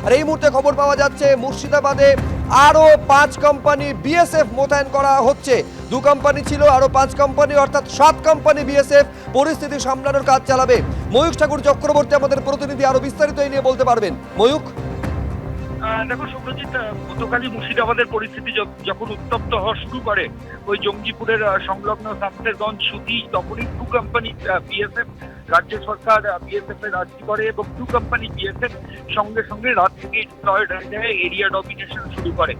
আর এই মুহূর্তে খবর পাওয়া যাচ্ছে মুর্শিদাবাদে আরো 5 কোম্পানি বিএসএফ মোতায়েন করা হচ্ছে। 2 কোম্পানি ছিল, আরো 5 কোম্পানি, অর্থাৎ 7 কোম্পানি বিএসএফ পরিস্থিতি সামলানোর কাজ চালাবে। ময়ূক ঠাকুর চক্রবর্তী আমাদের প্রতিনিধি আরো বিস্তারিত এই নিয়ে বলতে পারবেন। ময়ূক, দেখো শুভ্রজিৎ, গতকালই মুর্শিদাবাদের পরিস্থিতি যখন উত্তপ্ত হওয়া শুরু করে ওই জঙ্গিপুরের সংলগ্ন শামসেরগঞ্জ সুতি, তখনই 2 কোম্পানি বিএসএফ, রাজ্য সরকার বিএসএফ এর রাজি করে এবং 2 কোম্পানি বিএসএফ সঙ্গে সঙ্গে রাত থেকে এরিয়া ডমিনেশন শুরু করে।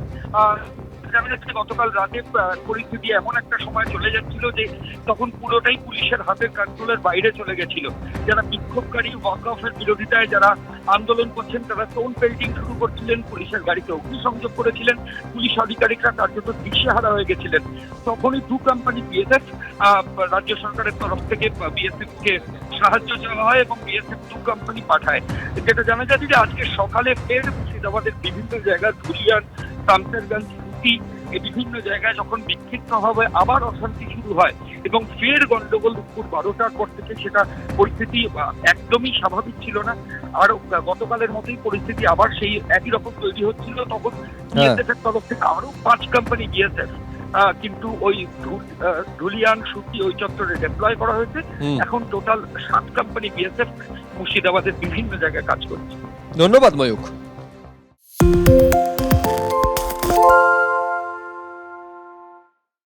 জানা যাচ্ছে গতকাল রাতে পরিস্থিতি এমন একটা সময় চলে যাচ্ছিল যে তখন পুরোটাই পুলিশের হাতের কন্ট্রোলের বাইরে চলে গেছিল। যারা বিক্ষোভকারী, ওয়াকআউটের বিরোধিতায় যারা আন্দোলন করছেন তারা স্টোন পেল্টিং শুরু করছিলেন, পুলিশের গাড়িতে অগ্নিসংযোগ করেছিলেন, পুলিশ আধিকারিকরা কার্যত দিশেহারা হয়ে গেছিলেন। তখনই 2 কোম্পানি বিএসএফ, রাজ্য সরকারের তরফ থেকে বিএসএফ কে সাহায্য চাওয়া হয় এবং বিএসএফ 2 কোম্পানি পাঠায়। যেটা জানা যাচ্ছে যে আজকে সকালে ফের মুর্শিদাবাদের বিভিন্ন জায়গায় ধুলিয়ান, শামসেরগঞ্জ, এই বিভিন্ন জায়গায় যখন বিক্ষিপ্তভাবে আবার অশান্তি শুরু হয় এবং ফের গন্ডগোল দুপুর 12টার পর থেকে সেটা পরিস্থিতি একদমই স্বাভাবিক ছিল না। আর গতকালের মতোই পরিস্থিতি আবার সেই একই রকম তৈরি হচ্ছিল। তখন বিএসএফ এর তরফ থেকে আরো 5 কোম্পানি বিএসএফ কিন্তু ওই ধুলিয়ান, সুতি ওই চত্বরে ডিপ্লয় করা হয়েছে। এখন টোটাল 7 কোম্পানি বিএসএফ মুর্শিদাবাদের বিভিন্ন জায়গায় কাজ করছে। ধন্যবাদ ময়ূক।